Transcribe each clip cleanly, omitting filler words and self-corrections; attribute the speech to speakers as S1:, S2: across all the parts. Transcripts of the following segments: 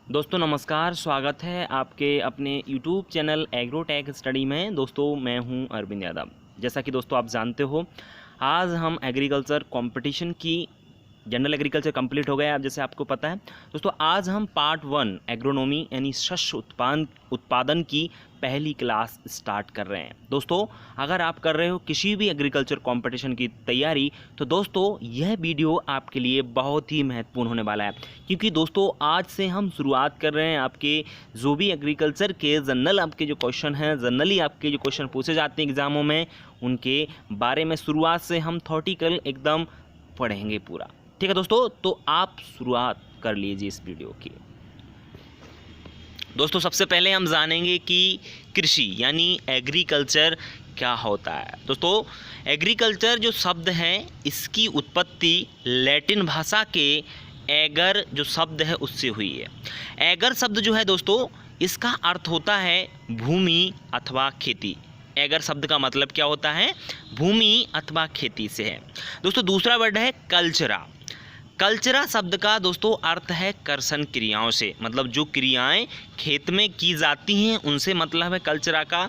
S1: दोस्तों नमस्कार, स्वागत है आपके अपने YouTube चैनल एग्रोटेक स्टडी में। दोस्तों मैं हूं अरविंद यादव। जैसा कि दोस्तों आप जानते हो, आज हम एग्रीकल्चर कंपटीशन की जनरल एग्रीकल्चर कंप्लीट हो गया। अब जैसे आपको पता है दोस्तों, आज हम पार्ट 1 एग्रोनॉमी यानी शस्य उत्पादन की पहली क्लास स्टार्ट कर रहे हैं। दोस्तों अगर आप कर रहे हो किसी भी एग्रीकल्चर कंपटीशन की तैयारी, तो दोस्तों यह वीडियो आपके लिए बहुत ही महत्वपूर्ण होने वाला है, क्योंकि दोस्तों आज से हम शुरुआत कर रहे हैं आपके जो भी एग्रीकल्चर के जनरल आपके जो क्वेश्चन हैं, जनरली आपके जो क्वेश्चन पूछे जाते हैं एग्जामों में, उनके बारे में शुरुआत से हम थॉटिकल एकदम पढ़ेंगे पूरा। ठीक है दोस्तों, तो आप शुरुआत कर लीजिए इस वीडियो की। दोस्तों सबसे पहले हम जानेंगे कि कृषि यानी एग्रीकल्चर क्या होता है। दोस्तों एग्रीकल्चर जो शब्द है, इसकी उत्पत्ति लैटिन भाषा के एगर जो शब्द है उससे हुई है। एगर शब्द जो है दोस्तों, इसका अर्थ होता है भूमि अथवा खेती। एगर शब्द का मतलब क्या होता है? भूमि अथवा खेती से है। दोस्तों दूसरा वर्ड है कल्चरा। कल्चरा शब्द का दोस्तों अर्थ है कर्षण क्रियाओं से, मतलब जो क्रियाएं खेत में की जाती हैं उनसे मतलब है कल्चरा का।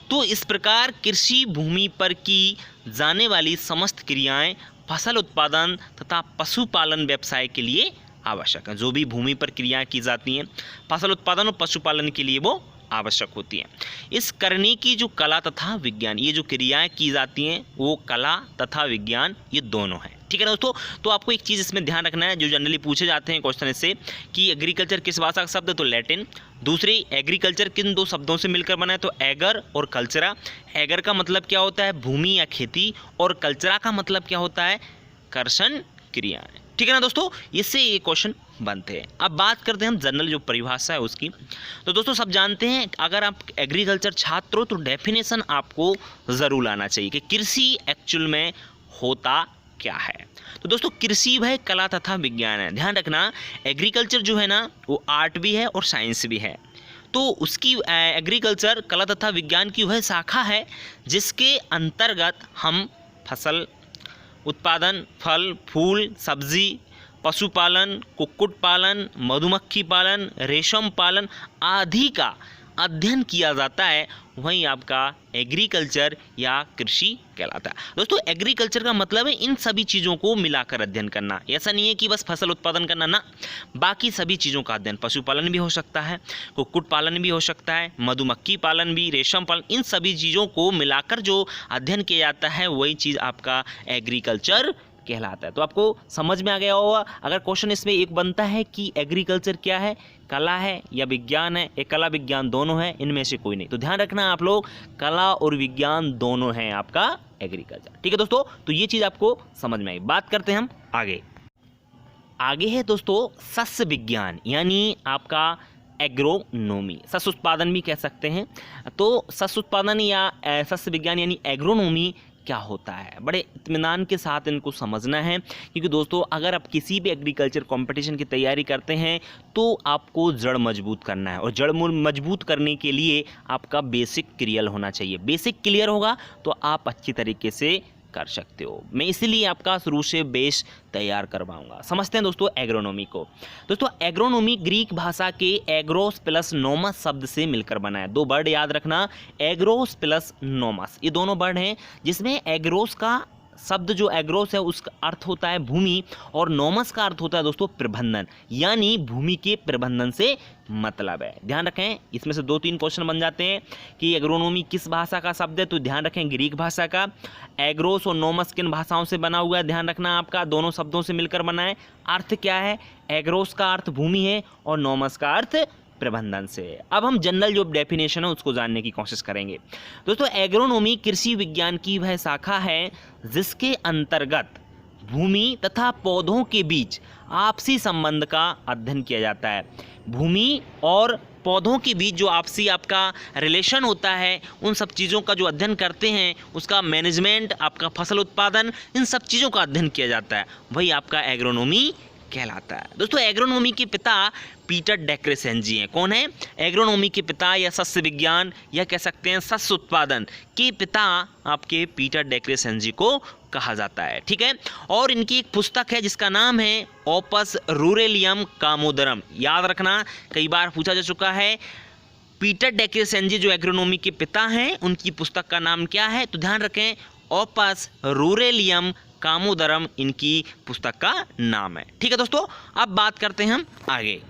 S1: तो इस प्रकार कृषि भूमि पर की जाने वाली समस्त क्रियाएं फसल उत्पादन तथा पशुपालन व्यवसाय के लिए आवश्यक है। जो भी भूमि पर क्रियाएं की जाती हैं फसल उत्पादन और पशुपालन के लिए वो आवश्यक होती है। इस करने की जो कला तथा विज्ञान, ये जो क्रियाएं की जाती हैं वो कला तथा विज्ञान ये दोनों हैं। ठीक है दोस्तों, तो आपको एक चीज़ इसमें ध्यान रखना है, जो जनरली पूछे जाते हैं क्वेश्चन इससे, कि एग्रीकल्चर किस भाषा का शब्द है, तो लैटिन। दूसरी, एग्रीकल्चर किन दो शब्दों से मिलकर बना है, तो एगर और कल्चरा। एगर का मतलब क्या होता है? भूमि या खेती, और कल्चरा का मतलब क्या होता है? कर्षण क्रियाएं। ठीक है ना दोस्तों, इससे ये क्वेश्चन बनते हैं। अब बात करते हैं हम जनरल जो परिभाषा है उसकी। तो दोस्तों सब जानते हैं, अगर आप एग्रीकल्चर छात्र हो तो डेफिनेशन आपको ज़रूर लाना चाहिए कि कृषि एक्चुअल में होता क्या है। तो दोस्तों कृषि वह कला तथा विज्ञान है। ध्यान रखना, एग्रीकल्चर जो है ना वो आर्ट भी है और साइंस भी है। तो उसकी एग्रीकल्चर कला तथा विज्ञान की वह शाखा है जिसके अंतर्गत हम फसल उत्पादन, फल फूल सब्जी, पशुपालन, कुक्कुट पालन, मधुमक्खी पालन, रेशम पालन आदि का अध्ययन किया जाता है, वहीं आपका एग्रीकल्चर या कृषि कहलाता है। दोस्तों एग्रीकल्चर का मतलब है इन सभी चीज़ों को मिलाकर अध्ययन करना। ऐसा नहीं है कि बस फसल उत्पादन करना ना, बाकी सभी चीज़ों का अध्ययन, पशुपालन भी हो सकता है, कुक्कुट पालन भी हो सकता है, मधुमक्खी पालन भी, रेशम पालन, इन सभी चीज़ों को मिलाकर जो अध्ययन किया जाता है वही चीज़ आपका एग्रीकल्चर कहलाता है। तो आपको समझ में आ गया होगा। अगर क्वेश्चन इसमें एक बनता है कि एग्रीकल्चर क्या है, कला है या विज्ञान है, एक कला विज्ञान दोनों है, इनमें से कोई नहीं, तो ध्यान रखना आप लोग, कला और विज्ञान दोनों हैं आपका एग्रीकल्चर। ठीक है दोस्तों, तो ये चीज़ आपको समझ में आई। बात करते हैं हम आगे है दोस्तों सस्य विज्ञान यानी आपका एग्रोनॉमी। सस्य उत्पादन भी कह सकते हैं। तो सस्य उत्पादन या सस्य विज्ञान यानी एग्रोनॉमी क्या होता है, बड़े इत्मीनान के साथ इनको समझना है, क्योंकि दोस्तों अगर आप किसी भी एग्रीकल्चर कंपटीशन की तैयारी करते हैं तो आपको जड़ मजबूत करना है, और जड़ मजबूत करने के लिए आपका बेसिक क्लियर होना चाहिए। बेसिक क्लियर होगा तो आप अच्छी तरीके से कर सकते हो। मैं इसीलिए आपका शुरू से बेस तैयार करवाऊंगा। समझते हैं दोस्तों एग्रोनॉमी को। दोस्तों एग्रोनॉमी ग्रीक भाषा के एग्रोस प्लस नोमस शब्द से मिलकर बना है। दो वर्ड याद रखना, एग्रोस प्लस नोमस, ये दोनों वर्ड हैं, जिसमें एग्रोस का शब्द जो एग्रोस है उसका अर्थ होता है भूमि, और नोमस का अर्थ होता है दोस्तों प्रबंधन, यानी भूमि के प्रबंधन से मतलब है। ध्यान रखें, इसमें से 2-3 क्वेश्चन बन जाते हैं कि एग्रोनॉमी किस भाषा का शब्द है, तो ध्यान रखें ग्रीक भाषा का। एग्रोस और नोमस किन भाषाओं से बना हुआ है, ध्यान रखना आपका, दोनों शब्दों से मिलकर बना है। अर्थ क्या है? एग्रोस का अर्थ भूमि है और नोमस का अर्थ प्रबंधन से। अब हम जनरल जो डेफिनेशन है उसको जानने की कोशिश करेंगे। दोस्तों एग्रोनॉमी कृषि विज्ञान की वह शाखा है जिसके अंतर्गत भूमि तथा पौधों के बीच आपसी संबंध का अध्ययन किया जाता है। भूमि और पौधों के बीच जो आपसी आपका रिलेशन होता है, उन सब चीज़ों का जो अध्ययन करते हैं, उसका मैनेजमेंट, आपका फसल उत्पादन, इन सब चीज़ों का अध्ययन किया जाता है, वही आपका एग्रोनॉमी कहलाता है। दोस्तों एग्रोनॉमी के पिता पीटर डेक्रेसेंजी हैं। कौन है? एग्रोनॉमी के पिता या सस्य विज्ञान या कह सकते हैं सस्य उत्पादन के पिता आपके पीटर डेक्रेसेंजी को कहा जाता है। ठीक है, और इनकी एक पुस्तक है जिसका नाम है ओपस रूरेलियम कामोदरम। याद रखना, कई बार पूछा जा चुका है। पीटर डेक्रेसेंजी जो एग्रोनॉमी के पिता हैं, उनकी पुस्तक का नाम क्या है? तो ध्यान रखें, ओपस रूरेलियम कामोदरम इनकी पुस्तक का नाम है। ठीक है दोस्तों, अब बात करते हैं हम आगे।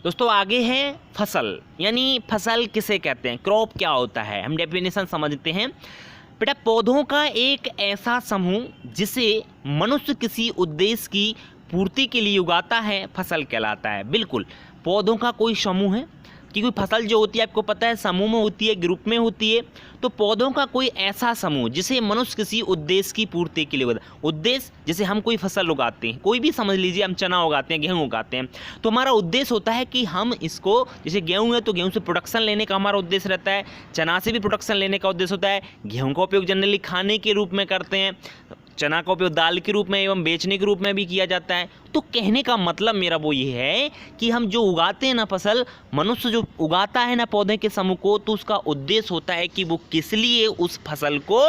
S1: दोस्तों आगे है फसल, यानी फसल किसे कहते हैं, क्रॉप क्या होता है, हम डेफिनेशन समझते हैं। बेटा पौधों का एक ऐसा समूह जिसे मनुष्य किसी उद्देश्य की पूर्ति के लिए उगाता है, फसल कहलाता है। बिल्कुल, पौधों का कोई समूह है, क्योंकि फसल जो होती है आपको पता है समूह में होती है, ग्रुप में होती है। तो पौधों का कोई ऐसा समूह जिसे मनुष्य किसी उद्देश्य की पूर्ति के लिए उगाता है। उद्देश्य, जैसे हम कोई फसल उगाते हैं, कोई भी समझ लीजिए, हम चना उगाते हैं, गेहूं उगाते हैं, तो हमारा उद्देश्य होता है कि हम इसको, जैसे गेहूं है तो गेहूं से प्रोडक्शन लेने का हमारा उद्देश्य रहता है, चना से भी प्रोडक्शन लेने का उद्देश्य होता है। गेहूं का उपयोग जनरली खाने के रूप में करते हैं, चना का उपयोग दाल के रूप में एवं बेचने के रूप में भी किया जाता है। तो कहने का मतलब मेरा वो ये है कि हम जो उगाते हैं ना फसल, मनुष्य जो उगाता है ना पौधे के समूह को, तो उसका उद्देश्य होता है कि वो किस लिए उस फसल को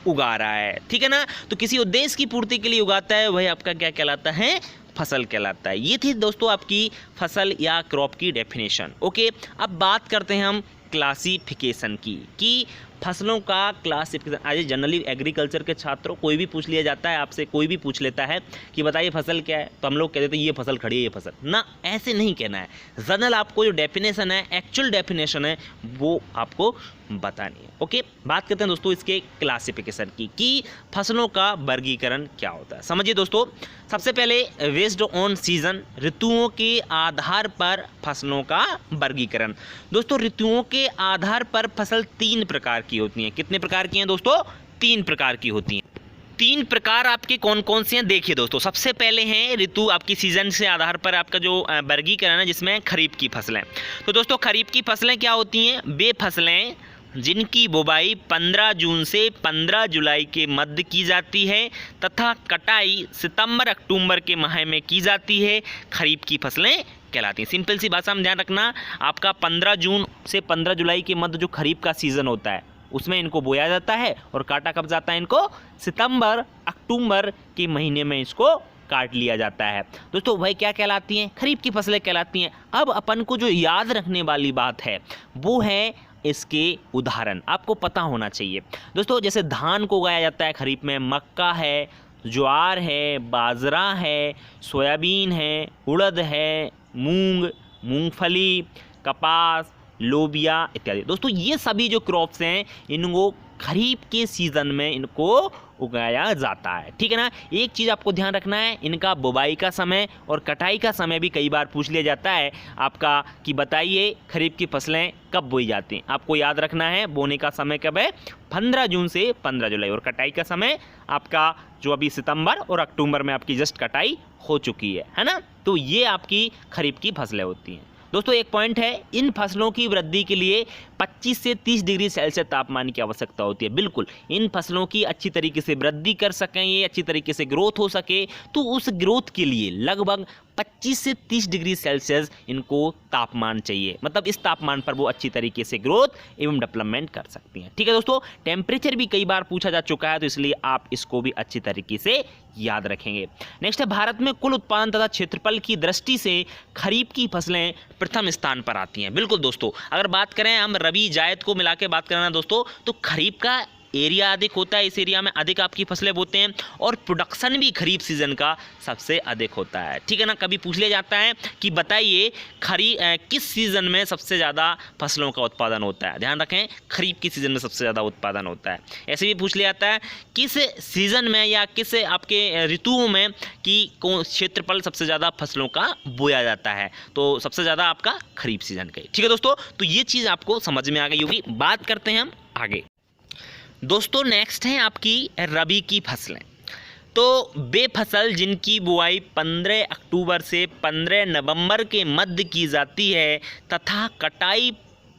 S1: उगा रहा है। ठीक है ना, तो किसी उद्देश्य की पूर्ति के लिए उगाता है, वही आपका क्या कहलाता है, फसल कहलाता है। ये थी दोस्तों आपकी फसल या क्रॉप की डेफिनेशन। ओके, अब बात करते हैं हम क्लासिफिकेशन की, कि फसलों का क्लासिफिकेशन। आज जनरली एग्रीकल्चर के छात्रों, कोई भी पूछ लिया जाता है आपसे, कोई भी पूछ लेता है कि बताइए फसल क्या है, तो हम लोग कह देते हैं ये फसल खड़ी है, ये फसल ना, ऐसे नहीं कहना है। जनरल आपको जो डेफिनेशन है, एक्चुअल डेफिनेशन है, वो आपको बतानी है। ओके, बात करते हैं दोस्तों इसके क्लासिफिकेशन की, कि फसलों का वर्गीकरण क्या होता है। समझिए दोस्तों, सबसे पहले बेस्ड ऑन सीजन, ऋतुओं के आधार पर फसलों का वर्गीकरण। दोस्तों ऋतुओं के आधार पर फसल 3 प्रकार की होती हैं। कितने प्रकार की हैं दोस्तों? 3 प्रकार की होती हैं। 3 प्रकार आपके कौन कौन से हैं देखिए दोस्तों। सबसे पहले हैं ऋतु, आपकी सीजन से आधार पर आपका जो वर्गीकरण है, जिसमें खरीफ की फसलें। तो दोस्तों खरीफ की फसलें क्या होती हैं? वे फसलें जिनकी बुवाई 15 जून से 15 जुलाई के मध्य की जाती है तथा कटाई सितंबर अक्टूबर के माह में की जाती है, खरीफ की फसलें कहलाती हैं। सिंपल सी भाषा में ध्यान रखना, आपका 15 जून से 15 जुलाई के मध्य जो खरीफ का सीज़न होता है, उसमें इनको बोया जाता है, और काटा कब जाता है इनको? सितंबर अक्टूबर के महीने में इसको काट लिया जाता है। दोस्तों वही क्या कहलाती हैं? खरीफ की फसलें कहलाती हैं। अब अपन को जो याद रखने वाली बात है वो है इसके उदाहरण, आपको पता होना चाहिए। दोस्तों जैसे धान को उगाया जाता है खरीफ में, मक्का है, ज्वार है, बाजरा है, सोयाबीन है, उड़द है, मूंग, मूंगफली, कपास, लोबिया इत्यादि। दोस्तों ये सभी जो क्रॉप्स हैं इनको खरीफ के सीज़न में इनको उगाया जाता है। ठीक है ना, एक चीज़ आपको ध्यान रखना है, इनका बुवाई का समय और कटाई का समय भी कई बार पूछ लिया जाता है आपका, कि बताइए खरीफ की फसलें कब बोई जाती हैं। आपको याद रखना है बोने का समय कब है? 15 जून से 15 जुलाई, और कटाई का समय आपका जो अभी सितंबर और अक्टूबर में आपकी जस्ट कटाई हो चुकी है ना। तो ये आपकी खरीफ की फसलें होती हैं। दोस्तों एक पॉइंट है, इन फसलों की वृद्धि के लिए 25 से 30 डिग्री सेल्सियस तापमान की आवश्यकता होती है। बिल्कुल, इन फसलों की अच्छी तरीके से वृद्धि कर सकें, ये अच्छी तरीके से ग्रोथ हो सके, तो उस ग्रोथ के लिए लगभग 25 से 30 डिग्री सेल्सियस इनको तापमान चाहिए। मतलब इस तापमान पर वो अच्छी तरीके से ग्रोथ एवं डेवलपमेंट कर सकती हैं। ठीक है दोस्तों, टेम्परेचर भी कई बार पूछा जा चुका है, तो इसलिए आप इसको भी अच्छी तरीके से याद रखेंगे। नेक्स्ट है, भारत में कुल उत्पादन तथा क्षेत्रफल की दृष्टि से खरीफ की फसलें प्रथम स्थान पर आती हैं। बिल्कुल दोस्तों, अगर बात करें हम रबी जायद को मिला के बात करना दोस्तों, तो खरीफ का एरिया अधिक होता है, इस एरिया में अधिक आपकी फसलें बोते हैं, और प्रोडक्शन भी खरीफ सीजन का सबसे अधिक होता है। ठीक है ना, कभी पूछ लिया जाता है कि बताइए किस सीजन में सबसे ज़्यादा फसलों का उत्पादन होता है। ध्यान रखें, खरीफ की सीजन में सबसे ज़्यादा उत्पादन होता है। ऐसे भी पूछ लिया जाता है किस सीजन में या किस आपके ऋतुओं में कि कौन क्षेत्रफल सबसे ज़्यादा फसलों का बोया जाता है, तो सबसे ज़्यादा आपका खरीफ सीजन का। ठीक है दोस्तों, तो ये चीज़ आपको समझ में आ गई होगी। बात करते हैं हम आगे। दोस्तों नेक्स्ट है आपकी रबी की फसलें। तो वे फसल जिनकी बुआई 15 अक्टूबर से 15 नवंबर के मध्य की जाती है तथा कटाई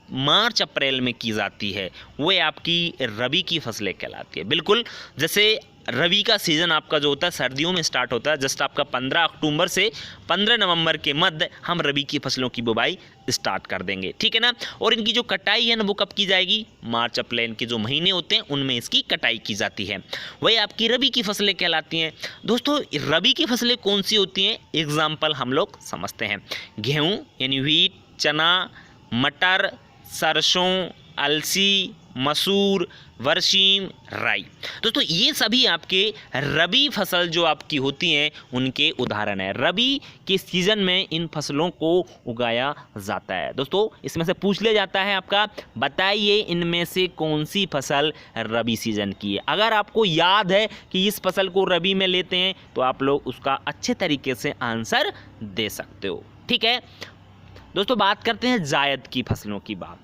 S1: मार्च अप्रैल में की जाती है, वो आपकी रबी की फसलें कहलाती है। बिल्कुल, जैसे रबी का सीज़न आपका जो होता है सर्दियों में स्टार्ट होता है। जस्ट आपका 15 अक्टूबर से 15 नवंबर के मध्य हम रबी की फसलों की बुवाई स्टार्ट कर देंगे, ठीक है ना। और इनकी जो कटाई है ना वो कब की जाएगी, मार्च अप्रैल के जो महीने होते हैं उनमें इसकी कटाई की जाती है। वही आपकी रबी की फसलें कहलाती हैं। दोस्तों रबी की फसलें कौन सी होती हैं, एग्जाम्पल हम लोग समझते हैं। गेहूँ यानी व्हीट, चना, मटर, सरसों, अलसी, मसूर, बरसीम, राई। दोस्तों ये सभी आपके रबी फसल जो आपकी होती हैं उनके उदाहरण हैं। रबी के सीज़न में इन फसलों को उगाया जाता है। दोस्तों इसमें से पूछ लिया जाता है आपका, बताइए इनमें से कौन सी फसल रबी सीज़न की है। अगर आपको याद है कि इस फसल को रबी में लेते हैं तो आप लोग उसका अच्छे तरीके से आंसर दे सकते हो, ठीक है। दोस्तों बात करते हैं जायद की फसलों की बात।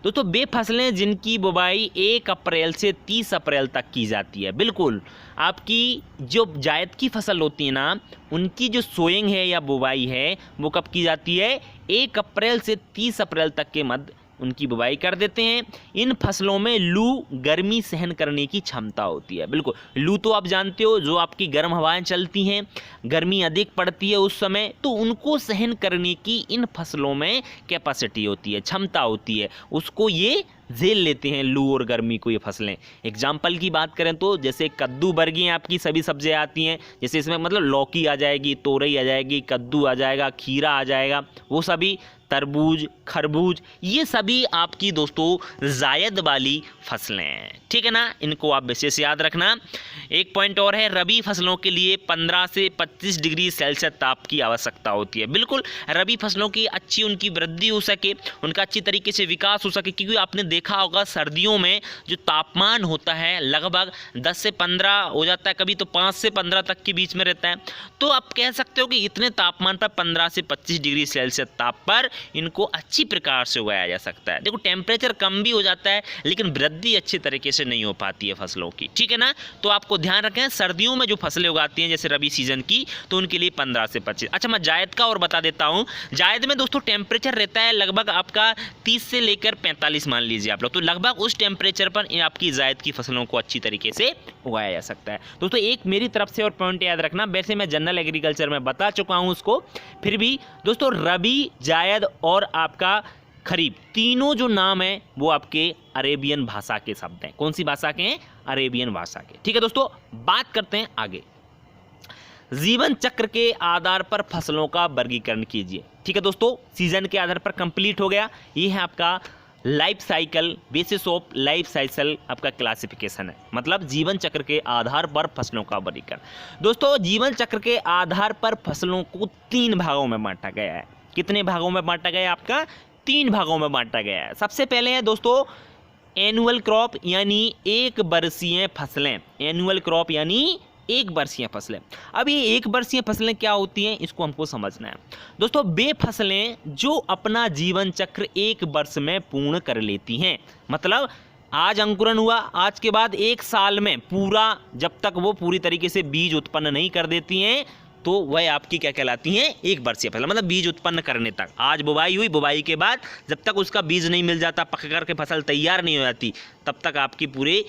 S1: दोस्तों वे फसलें जिनकी बुवाई 1 अप्रैल से 30 अप्रैल तक की जाती है। बिल्कुल आपकी जो जायद की फसल होती है ना उनकी जो सोइंग है या बुवाई है वो कब की जाती है, 1 अप्रैल से 30 अप्रैल तक के मध्य उनकी बुवाई कर देते हैं। इन फसलों में लू गर्मी सहन करने की क्षमता होती है। बिल्कुल लू तो आप जानते हो, जो आपकी गर्म हवाएं चलती हैं, गर्मी अधिक पड़ती है उस समय, तो उनको सहन करने की इन फसलों में कैपेसिटी होती है, क्षमता होती है, उसको ये झेल लेते हैं लू और गर्मी को ये फसलें। एग्जाम्पल की बात करें तो जैसे कद्दू वर्गीय आपकी सभी सब्जियां आती हैं, जैसे इसमें मतलब लौकी आ जाएगी, तोरई आ जाएगी, कद्दू आ जाएगा, खीरा आ जाएगा, वो सभी, तरबूज, खरबूज, ये सभी आपकी दोस्तों जायद वाली फसलें हैं, ठीक है ना। इनको आप विशेष याद रखना। एक पॉइंट और है, रबी फसलों के लिए 15 से 25 डिग्री सेल्सियस ताप की आवश्यकता होती है। बिल्कुल रबी फसलों की अच्छी उनकी वृद्धि हो सके, उनका अच्छी तरीके से विकास हो सके, क्योंकि आपने देखा होगा सर्दियों में जो तापमान होता है लगभग 10 से 15 हो जाता है, कभी तो 5 से 15 तक के बीच में रहता है। तो आप कह सकते हो कि इतने तापमान पर 15 से 25 डिग्री सेल्सियस ताप पर इनको अच्छी प्रकार से उगाया जा सकता है। देखो टेम्परेचर कम भी हो जाता है लेकिन वृद्धि अच्छी तरीके से नहीं हो पाती है फसलों की, ठीक है ना। तो आपको ध्यान रखें सर्दियों में जो फसलें उगाती हैं जैसे रबी सीजन की, तो उनके लिए 15 से 25। अच्छा मैं जायद का और बता देता हूँ। जायद में दोस्तों टेम्परेचर रहता है लगभग आपका 30 से लेकर 45 मान लीजिए आप लोग, तो लगभग उस टेम्परेचर पर आपकी जायद की फसलों को अच्छी तरीके से उगाया जा सकता है। दोस्तों एक मेरी तरफ से और पॉइंट याद रखना, वैसे मैं जनरल एग्रीकल्चर में बता चुका हूँ उसको, फिर भी दोस्तों रबी, जायद और आपका खरीफ तीनों जो नाम है वो आपके अरेबियन भाषा के शब्द हैं। कौन सी भाषा के हैं, अरेबियन भाषा के, ठीक है। दोस्तों बात करते हैं आगे, जीवन चक्र के आधार पर फसलों का वर्गीकरण कीजिए, ठीक है। दोस्तों सीजन के आधार पर कंप्लीट हो गया, ये है आपका life cycle, basis of life cycle आपका क्लासिफिकेशन है, मतलब जीवन चक्र के आधार पर फसलों का वर्गीकरण। दोस्तों जीवन चक्र के आधार पर फसलों को 3 भागों में बांटा गया है। कितने भागों में बांटा गया है, आपका 3 भागों में बांटा गया है। सबसे पहले है दोस्तों एनुअल क्रॉप यानी 1 वर्षीय फसलें, एनुअल क्रॉप यानी 1 वर्षीय फसलें। अब ये 1 वर्षीय फसलें क्या होती हैं इसको हमको समझना है। दोस्तों वे फसलें जो अपना जीवन चक्र 1 वर्ष में पूर्ण कर लेती हैं, मतलब आज अंकुरन हुआ, आज के बाद 1 साल में पूरा, जब तक वो पूरी तरीके से बीज उत्पन्न नहीं कर देती हैं तो वह आपकी क्या कहलाती हैं, 1 वर्षीय फसल, मतलब बीज उत्पन्न करने तक। आज बुवाई हुई, बुवाई के बाद जब तक उसका बीज नहीं मिल जाता, पक कर के फसल तैयार नहीं हो जाती, तब तक आपकी पूरे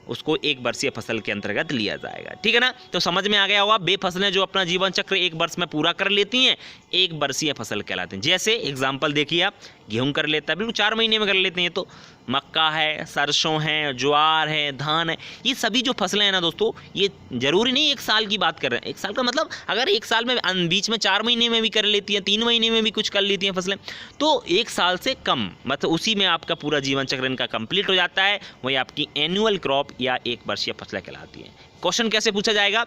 S1: उसको 1 वर्षीय फसल के अंतर्गत लिया जाएगा, ठीक है ना। तो समझ में आ गया होगा, वे फसलें जो अपना जीवन चक्र 1 वर्ष में पूरा कर लेती हैं 1 वर्षीय फसल कहलाते हैं। जैसे एग्जाम्पल देखिए आप, गेहूं कर लेता है, बिल्कुल 4 महीने में कर लेते हैं, तो मक्का है, सरसों है, ज्वार है, धान है, ये सभी जो फसलें हैं ना दोस्तों, ये जरूरी नहीं 1 साल की बात कर रहे हैं। 1 साल का मतलब अगर 1 साल में बीच में 4 महीने में भी कर लेती हैं, 3 महीने में भी कुछ कर लेती हैं फसलें, तो 1 साल से कम, मतलब उसी में आपका पूरा जीवन चक्र इनका कंप्लीट हो जाता है, वही आपकी एनुअल क्रॉप या 1 वर्षीय फसलें कहलाती हैं। क्वेश्चन कैसे पूछा जाएगा,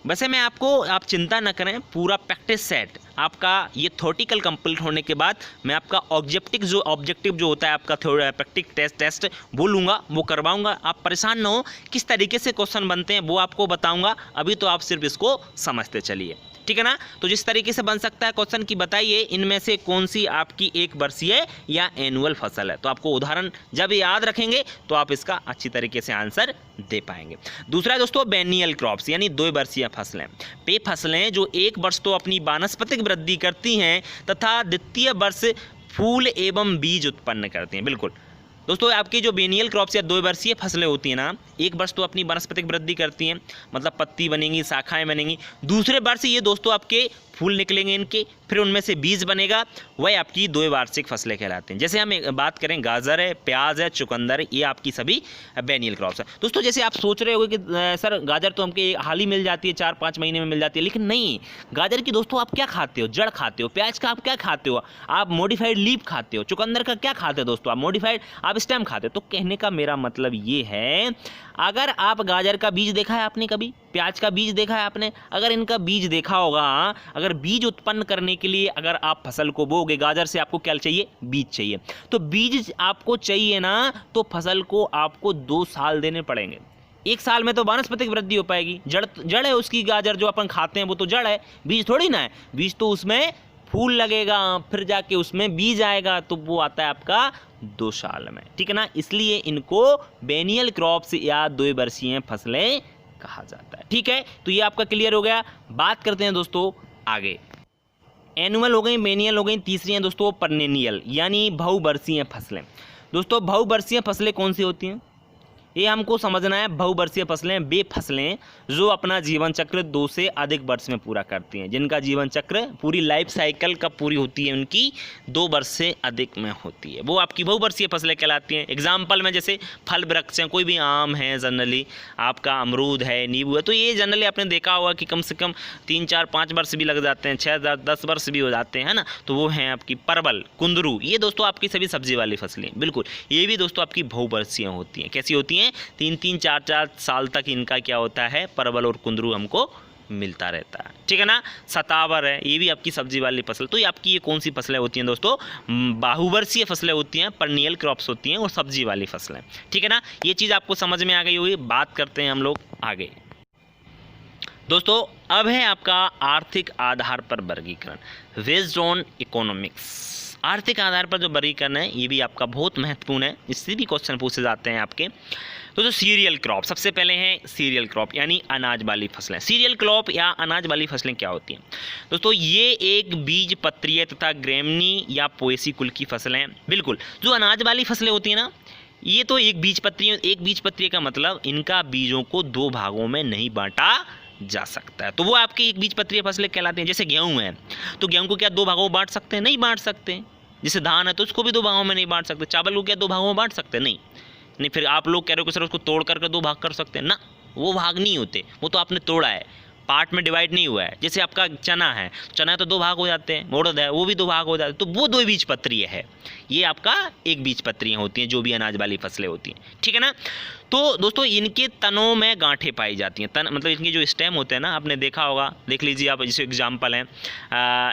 S1: वैसे मैं आपको, आप चिंता न करें, पूरा प्रैक्टिस सेट आपका ये थ्योरेटिकल कंप्लीट होने के बाद मैं आपका ऑब्जेक्टिव जो होता है आपका प्रैक्टिस टेस्ट वो लूँगा, वो करवाऊँगा। आप परेशान ना हो, किस तरीके से क्वेश्चन बनते हैं वो आपको बताऊँगा, अभी तो आप सिर्फ इसको समझते चलिए, ठीक है ना। तो जिस तरीके से बन सकता है क्वेश्चन की बताइए इनमें से कौन सी आपकी 1 वर्षीय या एनुअल फसल है। तो आपको उदाहरण जब याद रखेंगे तो आप इसका अच्छी तरीके से आंसर दे पाएंगे। दूसरा दोस्तों बेनियल क्रॉप्स यानी 2 वर्षीय फसलें, वे फसलें जो 1 वर्ष तो अपनी वानस्पतिक वृद्धि करती हैं तथा द्वितीय वर्ष फूल एवं बीज उत्पन्न करती हैं। बिल्कुल दोस्तों आपकी जो बेनियल क्रॉप्स या 2 वर्षीय फसलें होती हैं ना, एक वर्ष तो अपनी वानस्पतिक वृद्धि करती हैं, मतलब पत्ती बनेंगी, शाखाएं बनेंगी। दूसरे वर्ष ये दोस्तों आपके फूल निकलेंगे इनके, फिर उनमें से बीज बनेगा, वह आपकी 2 वार्षिक फसलें कहलाते हैं। जैसे हम बात करें गाजर है, प्याज है, चुकंदर, ये आपकी सभी बेनियल क्रॉप्स है। दोस्तों जैसे आप सोच रहे होंगे कि सर गाजर तो हमके हाल ही मिल जाती है, 4-5 महीने में मिल जाती है, लेकिन नहीं। गाजर की दोस्तों आप क्या खाते हो? जड़ खाते हो। प्याज का आप क्या खाते हो? आप मॉडिफाइड लीफ खाते हो। चुकंदर का क्या खाते हो दोस्तों? आप मॉडिफाइड आप स्टेम खाते हो। तो कहने का मेरा मतलब ये है, अगर आप गाजर का बीज देखा है आपने कभी, प्याज का बीज देखा है आपने, अगर इनका बीज देखा होगा, अगर बीज उत्पन्न करने के लिए अगर आप फसल को बोगे, गाजर से आपको क्या चाहिए? बीज चाहिए। तो बीज आपको चाहिए ना, तो फसल को आपको 2 साल देने पड़ेंगे। 1 साल में तो वानस्पतिक वृद्धि हो पाएगी, जड़ है उसकी, गाजर जो अपन खाते हैं वो तो जड़ है, बीज थोड़ी ना है। बीज तो उसमें फूल लगेगा, फिर जाके उसमें बीज आएगा, तो वो आता है आपका 2 साल में, ठीक है ना। इसलिए इनको बेनियल क्रॉप्स या 2 वर्षीय फसलें कहा जाता है, ठीक है। तो ये आपका क्लियर हो गया। बात करते हैं दोस्तों आगे। एनुअल हो गई, बेनियल हो गई, तीसरी हैं दोस्तों परनेनियल यानी बहुवर्षीय फसलें। दोस्तों बहुवर्षीय फसलें कौन सी होती हैं, ये हमको समझना है। बहुवर्षीय फसलें वे फसलें जो अपना जीवन चक्र 2 से अधिक वर्ष में पूरा करती हैं, जिनका जीवन चक्र पूरी लाइफ साइकिल कब पूरी होती है उनकी? 2 वर्ष से अधिक में होती है, वो आपकी बहुवर्षीय फसलें कहलाती हैं। एग्जाम्पल में जैसे फल वृक्ष हैं, कोई भी आम है, जनरली आपका अमरूद है, नींबू है, तो ये जनरली आपने देखा होगा कि कम से कम 3, 4, 5 वर्ष भी लग जाते हैं, 6, 10 वर्ष भी हो जाते हैं ना। तो वो हैं आपकी परवल, कुंदरू, ये दोस्तों आपकी सभी सब्जी वाली फसलें, बिल्कुल ये भी दोस्तों आपकी बहुवर्षीय होती हैं। कैसी होती हैं? 3-3, 4-4 साल तक इनका क्या होता है? परवल और कुंदरू हमको मिलता रहता है, ठीक है ना। सतावर है, ये भी आपकी सब्जी वाली फसल। तो ये आपकी ये कौन सी फसलें होती हैं दोस्तों? बहुवर्षीय फसलें होती हैं, परनियल क्रॉप्स होती हैं और सब्जी वाली फसलें, ठीक है ना। ये चीज़ आपको समझ में आ गई होगी। बात करते हैं हम लोग आगे। दोस्तों अब है आपका आर्थिक आधार पर वर्गीकरण, बेस्ड ऑन इकोनॉमिक्स। आर्थिक आधार पर जो वर्गीकरण है ये भी आपका बहुत महत्वपूर्ण है, इससे भी क्वेश्चन पूछे जाते हैं आपके। तो जो सीरियल क्रॉप, सबसे पहले है सीरियल क्रॉप यानी अनाज वाली फसलें। सीरियल क्रॉप या अनाज वाली फसलें क्या होती हैं दोस्तों? ये एक बीज पत्रीय तथा ग्रेमनी या पोएसी कुल की फसलें हैं। बिल्कुल, जो अनाज वाली फसलें होती हैं ना, ये तो एक बीज पत्रीय का मतलब इनका बीजों को 2 भागों में नहीं बांटा जा सकता है, तो वो आपकी एक बीज पत्रीय फसलें कहलाती हैं। जैसे गेहूं है, तो गेहूं को क्या 2 भागों में बांट सकते हैं? नहीं बांट सकते। जैसे धान है तो उसको भी 2 भागों में नहीं बांट सकते। चावल को क्या 2 भागों में बांट सकते हैं? नहीं। फिर आप लोग कह रहे हो कि सर उसको तोड़ करके 2 भाग कर सकते हैं ना, वो भाग नहीं होते, वो तो आपने तोड़ा है, पार्ट में डिवाइड नहीं हुआ है। जैसे आपका चना है, चना तो 2 भाग हो जाते हैं, उड़द है वो भी 2 भाग हो जाते हैं, तो वो 2 बीज पत्रीय है। ये आपका एक बीज पत्रियाँ होती हैं जो भी अनाज वाली फसलें होती हैं, ठीक है ना। तो दोस्तों इनके तनों में गांठें पाई जाती हैं। तन मतलब इनके जो स्टेम होते हैं ना, आपने देखा होगा, देख लीजिए आप। जैसे एग्जाम्पल है,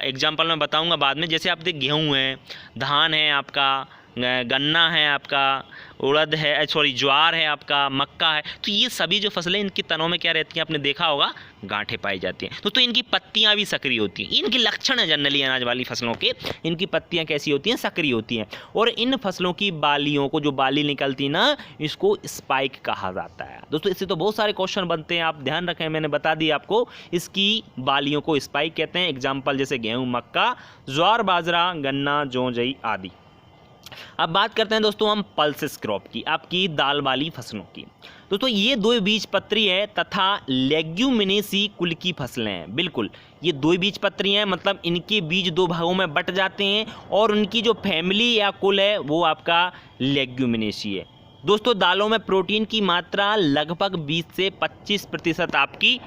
S1: एग्जाम्पल मैं बताऊंगा बाद में। जैसे आप देख गेहूँ है, धान है आपका, गन्ना है आपका, उड़द है, ज्वार है आपका, मक्का है, तो ये सभी जो फसलें इनकी तनों में क्या रहती हैं, आपने देखा होगा गांठें पाई जाती हैं। तो इनकी पत्तियां भी सक्रिय होती हैं। इनके लक्षण है जनरली अनाज वाली फसलों के, इनकी पत्तियां कैसी होती हैं? सक्रिय होती हैं। और इन फसलों की बालियों को, जो बाली निकलती ना, इसको स्पाइक कहा जाता है। दोस्तों इससे तो बहुत सारे क्वेश्चन बनते हैं, आप ध्यान रखें, मैंने बता दिया आपको, इसकी बालियों को स्पाइक कहते हैं। एग्जाम्पल जैसे गेहूँ, मक्का, ज्वार, बाजरा, गन्ना, जौ, जई आदि। अब बात करते हैं दोस्तों हम पल्सेस क्रॉप की, आपकी दाल वाली फसलों की। दोस्तों ये 2 बीजपत्री है तथा लेग्यूमिनेसी कुल की फसलें हैं। बिल्कुल ये 2 बीजपत्री हैं, मतलब इनके बीज 2 भागों में बट जाते हैं और उनकी जो फैमिली या कुल है वो आपका लेग्यूमिनेसी है। दोस्तों दालों में प्रोटीन की मात्रा लगभग 20 से 25% आपकी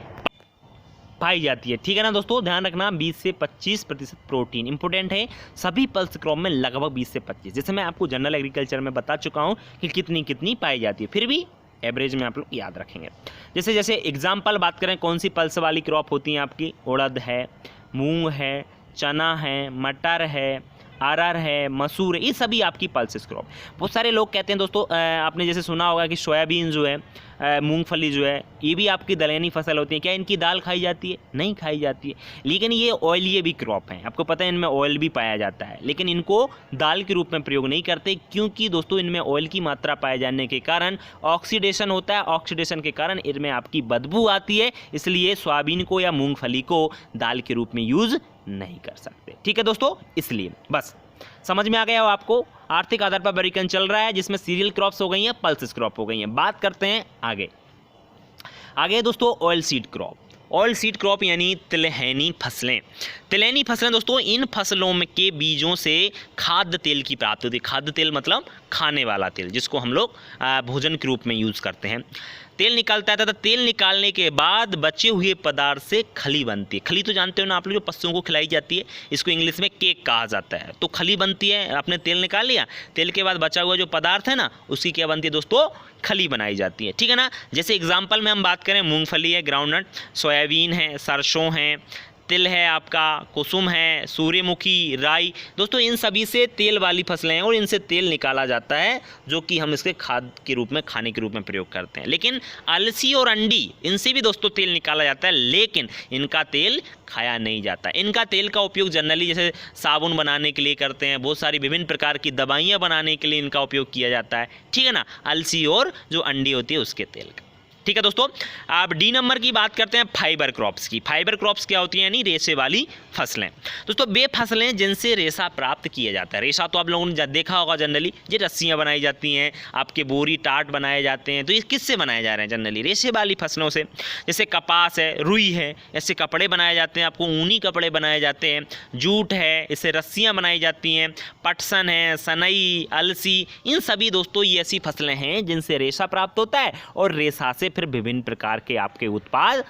S1: पाई जाती है, ठीक है ना दोस्तों, ध्यान रखना 20 से 25% प्रोटीन इंपॉर्टेंट है सभी पल्स क्रॉप में, लगभग 20 से 25। जैसे मैं आपको जनरल एग्रीकल्चर में बता चुका हूँ कि कितनी कितनी पाई जाती है, फिर भी एवरेज में आप लोग याद रखेंगे। जैसे जैसे एग्जाम्पल बात करें कौन सी पल्स वाली क्रॉप होती हैं आपकी, उड़द है, मूंग है, चना है, मटर है, अरहर है, मसूर है, ये सभी आपकी पल्सेस क्रॉप। बहुत सारे लोग कहते हैं दोस्तों, आपने जैसे सुना होगा कि सोयाबीन जो है, मूंगफली जो है, ये भी आपकी दलहनी फसल होती है। क्या इनकी दाल खाई जाती है? नहीं खाई जाती है, लेकिन ये ऑयली भी क्रॉप हैं। आपको पता है इनमें ऑयल भी पाया जाता है, लेकिन इनको दाल के रूप में प्रयोग नहीं करते, क्योंकि दोस्तों इनमें ऑयल की मात्रा पाए जाने के कारण ऑक्सीडेशन होता है, ऑक्सीडेशन के कारण इनमें आपकी बदबू आती है, इसलिए सोयाबीन को या मूंगफली को दाल के रूप में यूज़ नहीं कर सकते, ठीक है दोस्तों। इसलिए बस समझ में आ गया हो आपको। आर्थिक आधार पर वर्गीकरण चल रहा है, जिसमें सीरियल क्रॉप्स हो गई हैं, पल्सेस क्रॉप हो गई हैं। बात करते हैं आगे दोस्तों oil seed crop. Oil seed crop यानी तिलहनी फसलें। तिलहनी फसलें दोस्तों, इन फसलों में के बीजों से खाद्य तेल की प्राप्ति होती है। खाद्य तेल मतलब खाने वाला तेल, जिसको हम लोग भोजन के रूप में यूज़ करते हैं। तेल निकालता है तथा तेल निकालने के बाद बचे हुए पदार्थ से खली बनती है। खली तो जानते हो ना आप लोग, जो पशुओं को खिलाई जाती है, इसको इंग्लिश में केक कहा जाता है। तो खली बनती है, आपने तेल निकाल लिया, तेल के बाद बचा हुआ जो पदार्थ है ना, उसकी क्या बनती है दोस्तों, खली बनाई जाती है। ठीक है ना। जैसे एग्जाम्पल में हम बात करें, मूंगफली है, ग्राउंडनट, सोयाबीन है, सरसों है, तिल है, आपका कुसुम है, सूर्यमुखी, राई। दोस्तों इन सभी से तेल वाली फसलें हैं और इनसे तेल निकाला जाता है, जो कि हम इसके खाद के रूप में, खाने के रूप में प्रयोग करते हैं। लेकिन अलसी और अंडी, इनसे भी दोस्तों तेल निकाला जाता है, लेकिन इनका तेल खाया नहीं जाता। इनका तेल का उपयोग जनरली जैसे साबुन बनाने के लिए करते हैं, बहुत सारी विभिन्न प्रकार की दवाइयाँ बनाने के लिए इनका उपयोग किया जाता है। ठीक है ना, अलसी और जो अंडी होती है उसके तेल का। ठीक है दोस्तों, अब डी नंबर की बात करते हैं फाइबर क्रॉप्स की। फाइबर क्रॉप्स क्या होती हैं, यानी रेशे वाली फसलें। दोस्तों वे फसलें जिनसे रेशा प्राप्त किया जाता है। रेशा तो आप लोगों ने देखा होगा, जनरली ये रस्सियाँ बनाई जाती हैं, आपके बोरी टाट बनाए जाते हैं। तो ये किससे बनाए जा रहे हैं, जनरली रेशे वाली फसलों से। जैसे कपास है, रुई है, ऐसे कपड़े बनाए जाते हैं, आपको ऊनी कपड़े बनाए जाते हैं। जूट है, इससे रस्सियाँ बनाई जाती हैं। पटसन है, सनई, अलसी, इन सभी दोस्तों ये ऐसी फसलें हैं जिनसे रेशा प्राप्त होता है और रेशा से फिर विभिन्न प्रकार के आपके उत्पाद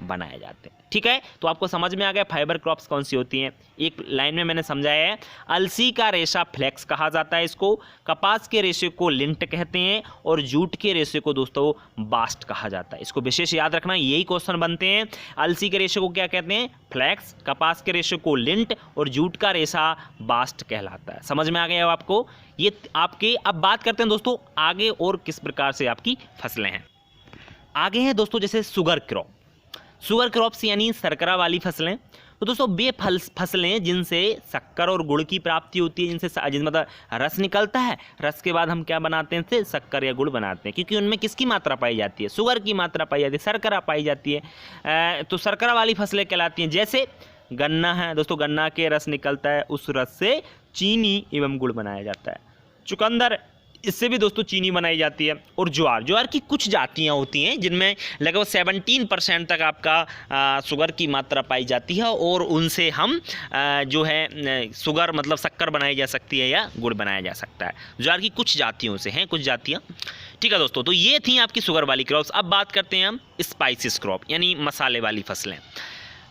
S1: बनाए जाते हैं। ठीक है, तो आपको समझ में आ गया फाइबर क्रॉप्स कौन सी होती हैं। एक लाइन में मैंने समझाया है। अलसी का रेशा फ्लेक्स कहा जाता है इसको, कपास के रेशे को लिंट कहते हैं और जूट के रेशे को दोस्तों बास्ट कहा जाता है। इसको विशेष याद रखना, यही क्वेश्चन बनते हैं। अलसी के रेशे को क्या कहते हैं, फ्लेक्स, कपास के रेशे को लिंट और जूट का रेशा बास्ट कहलाता है। समझ में आ गया आपको ये आपके। अब बात करते हैं दोस्तों आगे और किस प्रकार से आपकी फसलें हैं। आगे हैं दोस्तों जैसे शुगर क्रॉप। शुगर क्रॉप्स यानी शर्करा वाली फसलें। तो दोस्तों वे फसलें जिनसे शक्कर और गुड़ की प्राप्ति होती है, जिनसे मतलब रस निकलता है, रस के बाद हम क्या बनाते हैं, इससे शक्कर या गुड़ बनाते हैं। क्योंकि उनमें किसकी मात्रा पाई जाती है, शुगर की मात्रा पाई जाती है, शर्करा पाई जाती है। तो शर्करा वाली फसलें कहलाती हैं। जैसे गन्ना है दोस्तों, गन्ना के रस निकलता है, उस रस से चीनी एवं गुड़ बनाया जाता है। चुकंदर, इससे भी दोस्तों चीनी बनाई जाती है। और ज्वार की कुछ जातियां होती हैं जिनमें लगभग 17% तक आपका शुगर की मात्रा पाई जाती है और उनसे हम जो है शुगर मतलब शक्कर बनाई जा सकती है या गुड़ बनाया जा सकता है। ज्वार की कुछ जातियों से हैं कुछ जातियाँ। ठीक है दोस्तों, तो ये थी आपकी शुगर वाली क्रॉप्स। अब बात करते हैं हम स्पाइसेस क्रॉप यानी मसाले वाली फसलें।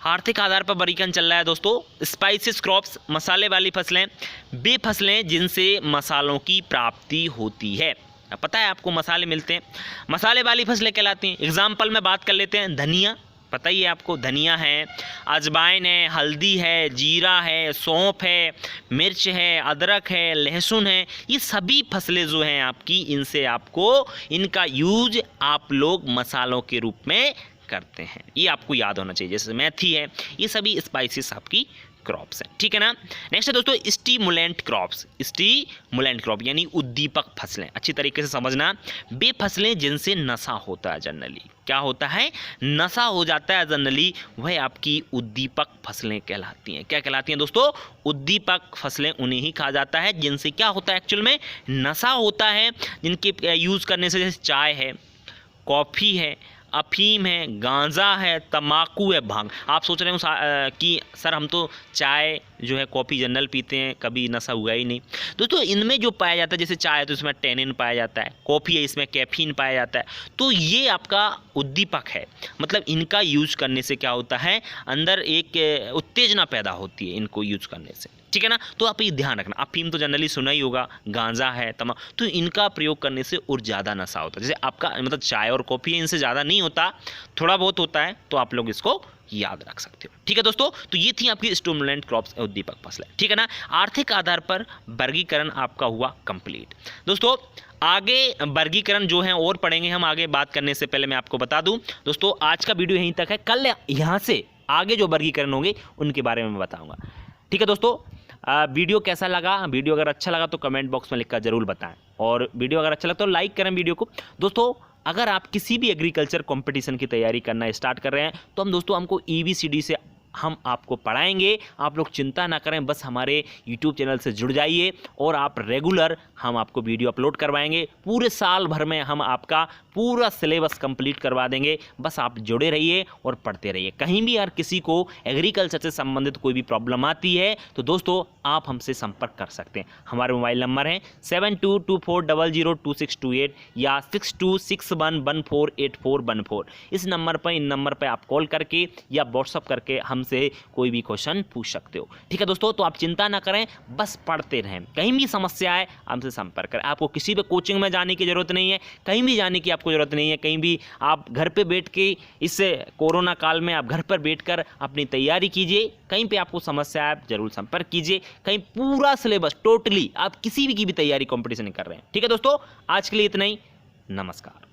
S1: आर्थिक आधार पर वर्गीकरण चल रहा है दोस्तों। स्पाइसेस क्रॉप्स, मसाले वाली फसलें, वे फसलें जिनसे मसालों की प्राप्ति होती है। पता है आपको मसाले मिलते हैं, मसाले वाली फसलें कहलाती हैं। एग्जाम्पल में बात कर लेते हैं, धनिया, पता ही है आपको, धनिया है, अजवाइन है, हल्दी है, जीरा है, सौंफ है, मिर्च है, अदरक है, लहसुन है। ये सभी फसलें जो हैं आपकी, इनसे आपको इनका यूज आप लोग मसालों के रूप में करते हैं। ये आपको याद होना चाहिए। जैसे मेथी है, ये सभी स्पाइसेस आपकी क्रॉप्स हैं। ठीक है ना। नेक्स्ट है दोस्तों स्टिमुलेंट क्रॉप्स। स्टिमुलेंट क्रॉप यानी उद्दीपक फसलें। अच्छी तरीके से समझना, वे फसलें जिनसे नशा होता है, जनरली क्या होता है, नशा हो जाता है जनरली, वह आपकी उद्दीपक फसलें कहलाती हैं। क्या कहलाती हैं दोस्तों, उद्दीपक फसलें उन्हें ही कहा जाता है जिनसे क्या होता है, एक्चुअल में नशा होता है, जिनके यूज़ करने से, जैसे चाय है, कॉफ़ी है, अफीम है, गांजा है, तम्बाकू है, भांग। आप सोच रहे हो कि सर हम तो चाय जो है कॉफ़ी जनरल पीते हैं, कभी नशा हुआ ही नहीं। दोस्तों इनमें जो पाया जाता है, जैसे चाय है तो इसमें टेनिन पाया जाता है, कॉफ़ी है इसमें कैफीन पाया जाता है। तो ये आपका उद्दीपक है, मतलब इनका यूज करने से क्या होता है, अंदर एक उत्तेजना पैदा होती है इनको यूज करने से। ठीक है ना। तो आप ये ध्यान रखना, अफीम तो जनरली सुना ही होगा, गांजा है, तमाम, तो इनका प्रयोग करने से और ज़्यादा नशा होता है। जैसे आपका मतलब चाय और कॉफ़ी इनसे ज़्यादा नहीं होता, थोड़ा बहुत होता है, तो आप लोग इसको याद रख सकते हो। ठीक है दोस्तों, तो ये थी आपकी स्टिमुलेंट क्रॉप्स, उद्दीपक फसलें। ठीक है ना। आर्थिक आधार पर वर्गीकरण आपका हुआ कंप्लीट। दोस्तों आगे वर्गीकरण जो है और पढ़ेंगे हम, आगे बात करने से पहले मैं आपको बता दूं दोस्तों, आज का वीडियो यहीं तक है। कल यहाँ से आगे जो वर्गीकरण होंगे उनके बारे में मैं बताऊँगा। ठीक है दोस्तों, वीडियो कैसा लगा, वीडियो अगर अच्छा लगा तो कमेंट बॉक्स में लिखकर ज़रूर बताएं, और वीडियो अगर अच्छा लगता तो लाइक करें वीडियो को। दोस्तों अगर आप किसी भी एग्रीकल्चर कंपटीशन की तैयारी करना स्टार्ट कर रहे हैं तो हमको EBCD से हम आपको पढ़ाएंगे। आप लोग चिंता ना करें, बस हमारे यूट्यूब चैनल से जुड़ जाइए और आप रेगुलर हम आपको वीडियो अपलोड करवाएंगे। पूरे साल भर में हम आपका पूरा सिलेबस कंप्लीट करवा देंगे। बस आप जुड़े रहिए और पढ़ते रहिए। कहीं भी अगर किसी को एग्रीकल्चर से संबंधित कोई भी प्रॉब्लम आती है तो दोस्तों आप हमसे संपर्क कर सकते हैं। हमारे मोबाइल नंबर है 7224002628 या 6261148414। इस नंबर पर, इन नंबर पर आप कॉल करके या व्हाट्सअप करके हमसे कोई भी क्वेश्चन पूछ सकते हो। ठीक है दोस्तों, तो आप चिंता ना करें, बस पढ़ते रहें। कहीं भी समस्या है हमसे संपर्क करें। आपको किसी भी कोचिंग में जाने की जरूरत नहीं है, कहीं भी जाने की आपको जरूरत नहीं है। कहीं भी आप घर पे बैठ के, इस कोरोना काल में आप घर पर बैठकर अपनी तैयारी कीजिए। कहीं पे आपको समस्या है आप जरूर संपर्क कीजिए। कहीं पूरा सिलेबस टोटली आप किसी भी की भी तैयारी कंपटीशन कर रहे हैं। ठीक है दोस्तों, आज के लिए इतना ही। नमस्कार।